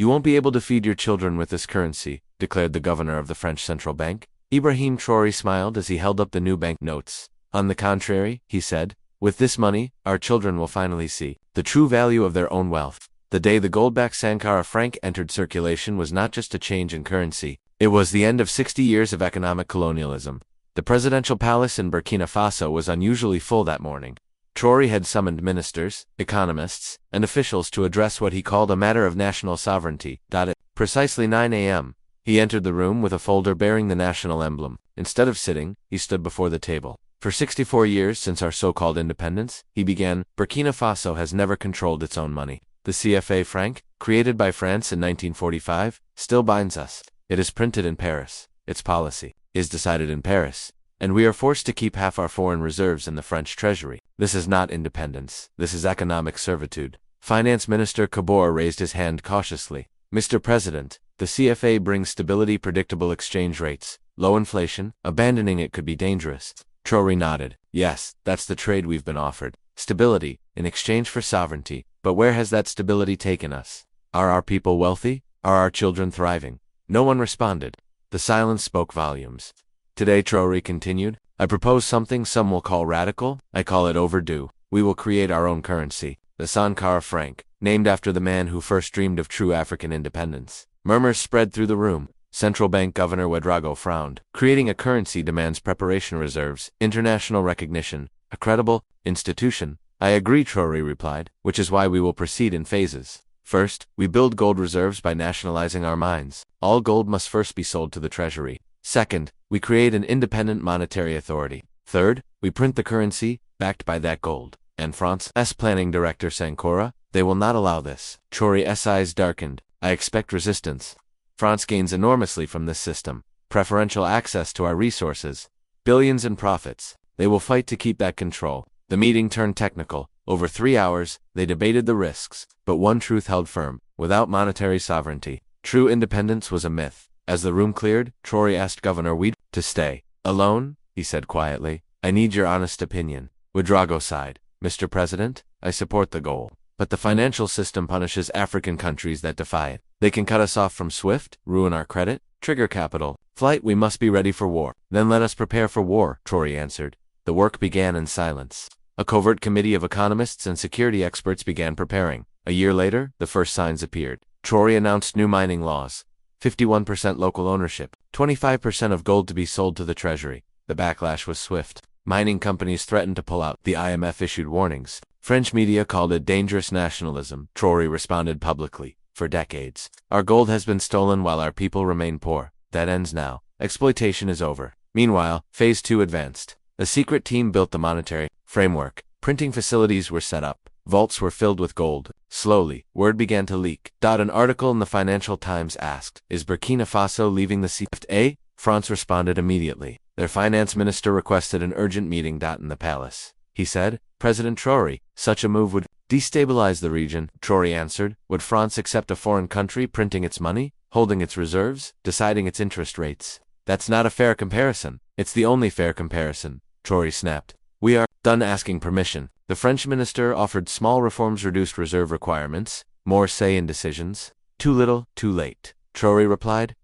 You won't be able to feed your children with this currency, declared the governor of the French central bank. Ibrahim Traoré smiled as he held up the new banknotes. On the contrary, he said, with this money, our children will finally see the true value of their own wealth. The day the gold-backed Sankara Franc entered circulation was not just a change in currency. It was the end of 60 years of economic colonialism. The presidential palace in Burkina Faso was unusually full that morning. Traoré had summoned ministers, economists, and officials to address what he called a matter of national sovereignty. At precisely 9 a.m., he entered the room with a folder bearing the national emblem. Instead of sitting, he stood before the table. For 64 years since our so-called independence, he began, Burkina Faso has never controlled its own money. The CFA franc, created by France in 1945, still binds us. It is printed in Paris. Its policy is decided in Paris. And we are forced to keep half our foreign reserves in the French treasury. This is not independence. This is economic servitude. Finance Minister Kabor raised his hand cautiously. Mr. President, the CFA brings stability, predictable exchange rates, low inflation. Abandoning it could be dangerous. Traoré nodded. Yes, that's the trade we've been offered. Stability, in exchange for sovereignty. But where has that stability taken us? Are our people wealthy? Are our children thriving? No one responded. The silence spoke volumes. Today, Traoré continued, I propose something some will call radical. I call it overdue. We will create our own currency, the Sankara Franc, named after the man who first dreamed of true African independence. Murmurs spread through the room. Central Bank Governor Ouedraogo frowned. Creating a currency demands preparation reserves, international recognition, a credible institution. I agree, Traoré replied, which is why we will proceed in phases. First, we build gold reserves by nationalizing our mines. All gold must first be sold to the treasury. Second, we create an independent monetary authority. Third, we print the currency, backed by that gold. And France's planning director Sankara, they will not allow this. Traoré's eyes darkened. I expect resistance. France gains enormously from this system. Preferential access to our resources. Billions in profits. They will fight to keep that control. The meeting turned technical. Over 3 hours, they debated the risks. But one truth held firm. Without monetary sovereignty, true independence was a myth. As the room cleared, Traoré asked Governor Ouedraogo to stay. Alone, he said quietly, I need your honest opinion. Ouedraogo sighed. Mr. President, I support the goal. But the financial system punishes African countries that defy it. They can cut us off from SWIFT, ruin our credit, trigger capital. Flight, we must be ready for war. Then let us prepare for war, Traoré answered. The work began in silence. A covert committee of economists and security experts began preparing. A year later, the first signs appeared. Traoré announced new mining laws. 51% local ownership, 25% of gold to be sold to the treasury. The backlash was swift. Mining companies threatened to pull out. The IMF issued warnings. French media called it dangerous nationalism. Traoré responded publicly. For decades, our gold has been stolen while our people remain poor. That ends now. Exploitation is over. Meanwhile, Phase 2 advanced. A secret team built the monetary framework. Printing facilities were set up. Vaults were filled with gold. Slowly, word began to leak. An article in the Financial Times asked, is Burkina Faso leaving the CFA? France responded immediately. Their finance minister requested an urgent meeting. In the palace, he said, President Traoré, such a move would destabilize the region. Traoré answered, would France accept a foreign country printing its money, holding its reserves, deciding its interest rates? That's not a fair comparison. It's the only fair comparison. Traoré snapped. We are done asking permission. The French minister offered small reforms, reduced reserve requirements, more say in decisions. Too little, too late. Traoré replied.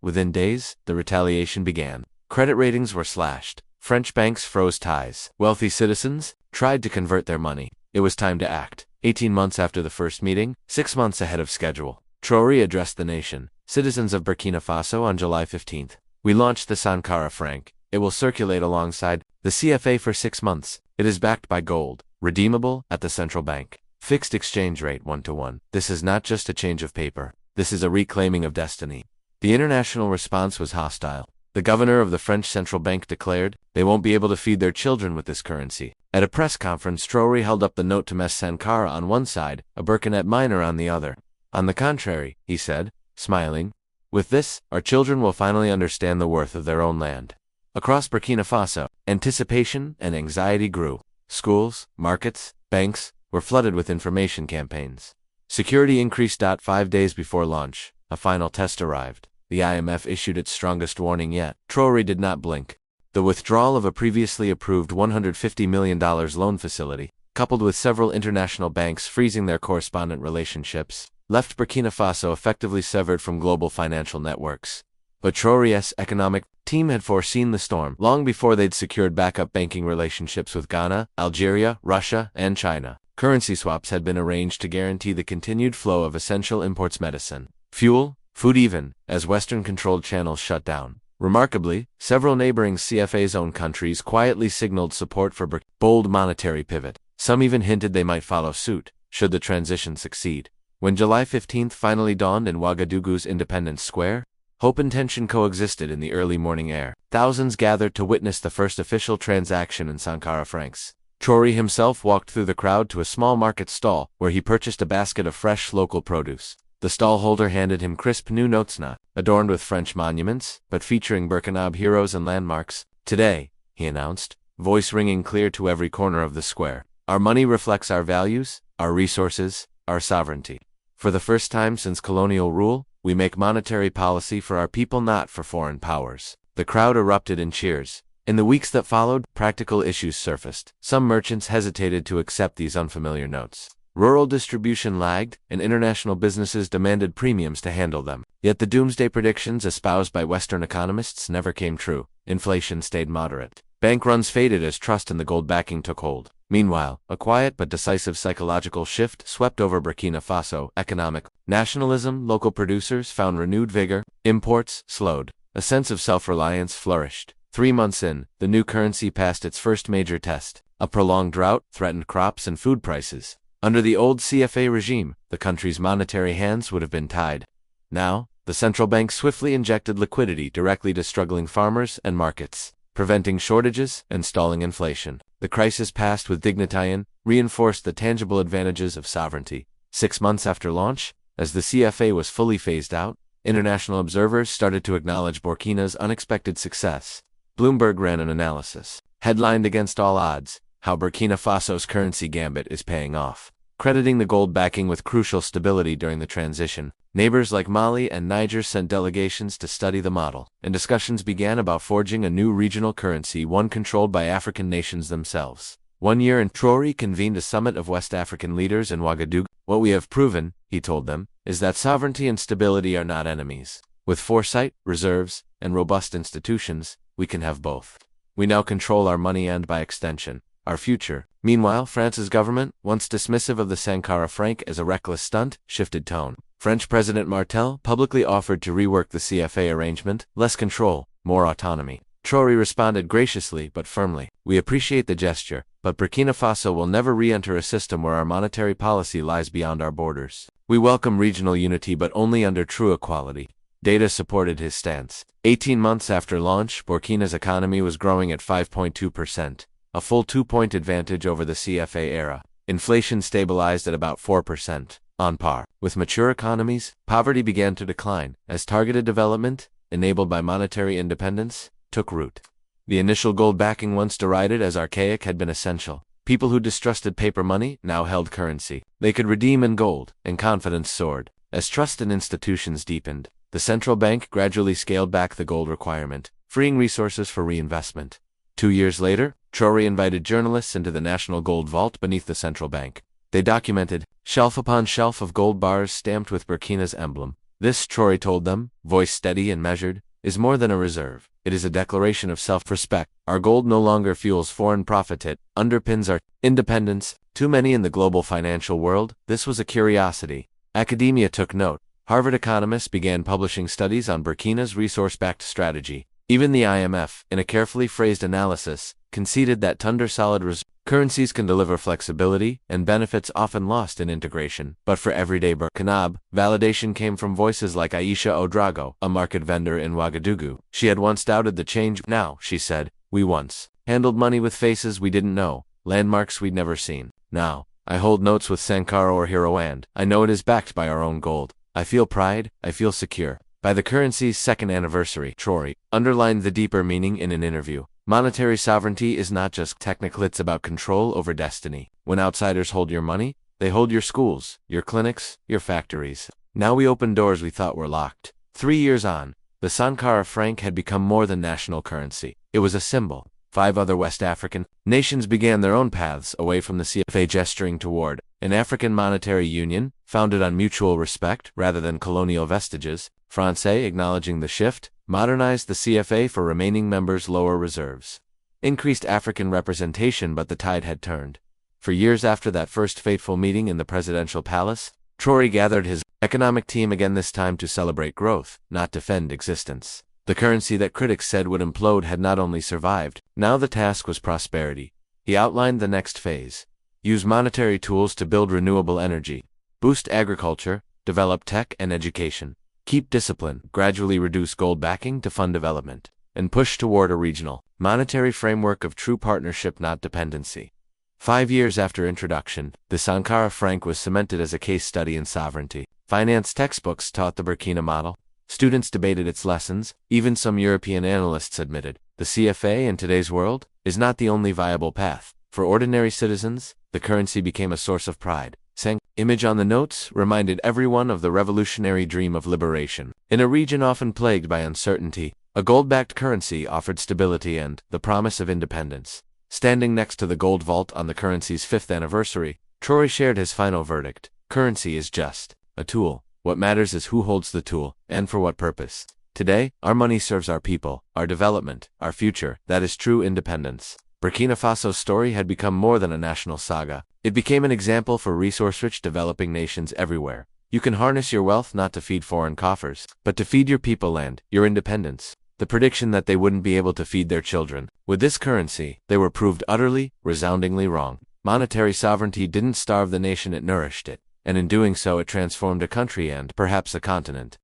Within days, the retaliation began. Credit ratings were slashed. French banks froze ties. Wealthy citizens tried to convert their money. It was time to act. 18 months after the first meeting, 6 months ahead of schedule, Traoré addressed the nation. Citizens of Burkina Faso on July 15th. We launched the Sankara Franc. It will circulate alongside the CFA for 6 months. It is backed by gold, redeemable at the central bank. Fixed exchange rate 1-to-1. This is not just a change of paper. This is a reclaiming of destiny. The international response was hostile. The governor of the French central bank declared, they won't be able to feed their children with this currency. At a press conference, Traoré held up the note to Thomas Sankara on one side, a Burkina miner on the other. On the contrary, he said, smiling, with this, our children will finally understand the worth of their own land. Across Burkina Faso, anticipation and anxiety grew. Schools, markets, banks were flooded with information campaigns. Security increased. 5 days before launch, a final test arrived. The IMF issued its strongest warning yet. Traoré did not blink. The withdrawal of a previously approved $150 million loan facility, coupled with several international banks freezing their correspondent relationships, left Burkina Faso effectively severed from global financial networks. But Traoré's economic team had foreseen the storm long before they'd secured backup banking relationships with Ghana, Algeria, Russia, and China. Currency swaps had been arranged to guarantee the continued flow of essential imports: medicine, fuel, food, even as Western-controlled channels shut down. Remarkably, several neighboring CFA-zone countries quietly signaled support for bold monetary pivot. Some even hinted they might follow suit, should the transition succeed. When July 15th finally dawned in Ouagadougou's Independence Square, hope and tension coexisted in the early morning air. Thousands gathered to witness the first official transaction in Sankara francs. Traoré himself walked through the crowd to a small market stall, where he purchased a basket of fresh local produce. The stallholder handed him crisp new notes, not adorned with French monuments, but featuring Burkina heroes and landmarks. "Today," he announced, voice ringing clear to every corner of the square, "our money reflects our values, our resources, our sovereignty. For the first time since colonial rule, we make monetary policy for our people, not for foreign powers." The crowd erupted in cheers. In the weeks that followed, practical issues surfaced. Some merchants hesitated to accept these unfamiliar notes. Rural distribution lagged, and international businesses demanded premiums to handle them. Yet the doomsday predictions espoused by Western economists never came true. Inflation stayed moderate. Bank runs faded as trust in the gold backing took hold. Meanwhile, a quiet but decisive psychological shift swept over Burkina Faso. Economic nationalism, local producers found renewed vigor, imports slowed, a sense of self-reliance flourished. 3 months in, the new currency passed its first major test. A prolonged drought threatened crops and food prices. Under the old CFA regime, the country's monetary hands would have been tied. Now, the central bank swiftly injected liquidity directly to struggling farmers and markets, preventing shortages and stalling inflation. The crisis passed with dignity and reinforced the tangible advantages of sovereignty. 6 months after launch, as the CFA was fully phased out, international observers started to acknowledge Burkina's unexpected success. Bloomberg ran an analysis, headlined "Against All Odds: How Burkina Faso's Currency Gambit is Paying Off." Crediting the gold backing with crucial stability during the transition, neighbors like Mali and Niger sent delegations to study the model, and discussions began about forging a new regional currency, one controlled by African nations themselves. 1 year in, Traoré convened a summit of West African leaders in Ouagadougou. "What we have proven," he told them, "is that sovereignty and stability are not enemies. With foresight, reserves, and robust institutions, we can have both. We now control our money and, by extension, our future." Meanwhile, France's government, once dismissive of the Sankara Franc as a reckless stunt, shifted tone. French President Martel publicly offered to rework the CFA arrangement: less control, more autonomy. Traoré responded graciously but firmly: "We appreciate the gesture, but Burkina Faso will never re-enter a system where our monetary policy lies beyond our borders. We welcome regional unity, but only under true equality." Data supported his stance. 18 months after launch, Burkina's economy was growing at 5.2%, a full 2-point advantage over the CFA era. Inflation stabilized at about 4%, on par with mature economies. Poverty began to decline as targeted development, enabled by monetary independence, took root. The initial gold backing, once derided as archaic, had been essential. People who distrusted paper money now held currency they could redeem in gold, and confidence soared. As trust in institutions deepened, the central bank gradually scaled back the gold requirement, freeing resources for reinvestment. 2 years later, Traoré invited journalists into the national gold vault beneath the central bank. They documented shelf upon shelf of gold bars stamped with Burkina's emblem. "This," Traoré told them, voice steady and measured, "is more than a reserve. It is a declaration of self-respect. Our gold no longer fuels foreign profit, it underpins our independence." To many in the global financial world, this was a curiosity. Academia took note. Harvard economists began publishing studies on Burkina's resource-backed strategy. Even the IMF, in a carefully phrased analysis, conceded that solid currencies can deliver flexibility and benefits often lost in integration. But for everyday Burkina, validation came from voices like Aisha Ouedraogo, a market vendor in Ouagadougou. She had once doubted the change. "Now," she said, "we once handled money with faces we didn't know, landmarks we'd never seen. Now, I hold notes with Sankara or Hero, and I know it is backed by our own gold. I feel pride, I feel secure." By the currency's second anniversary, Traoré underlined the deeper meaning in an interview. Monetary sovereignty is not just technical, it's about control over destiny. When outsiders hold your money, they hold your schools, your clinics, your factories. Now we open doors we thought were locked. 3 years on, the Sankara Franc had become more than national currency. It was a symbol. 5 other West African nations began their own paths away from the CFA, gesturing toward An African monetary union, founded on mutual respect rather than colonial vestiges, Francais acknowledging the shift, modernized the CFA for remaining members' lower reserves. Increased African representation, but the tide had turned. For years after that first fateful meeting in the presidential palace, Traoré gathered his economic team again, this time to celebrate growth, not defend existence. The currency that critics said would implode had not only survived, now the task was prosperity. He outlined the next phase. Use monetary tools to build renewable energy, boost agriculture, develop tech and education, keep discipline, gradually reduce gold backing to fund development, and push toward a regional, monetary framework of true partnership, not dependency. 5 years after introduction, the Sankara Franc was cemented as a case study in sovereignty. Finance textbooks taught the Burkina model. Students debated its lessons. Even some European analysts admitted the CFA in today's world is not the only viable path. For ordinary citizens, the currency became a source of pride. Sankara's image on the notes reminded everyone of the revolutionary dream of liberation. In a region often plagued by uncertainty, a gold-backed currency offered stability and the promise of independence. Standing next to the gold vault on the currency's 5th anniversary, Traoré shared his final verdict: currency is just a tool. What matters is who holds the tool, and for what purpose. Today, our money serves our people, our development, our future. That is true independence. Burkina Faso's story had become more than a national saga. It became an example for resource-rich developing nations everywhere. You can harness your wealth not to feed foreign coffers, but to feed your people and your independence. The prediction that they wouldn't be able to feed their children with this currency, they were proved utterly, resoundingly wrong. Monetary sovereignty didn't starve the nation, it nourished it. And in doing so it transformed a country and, perhaps, a continent.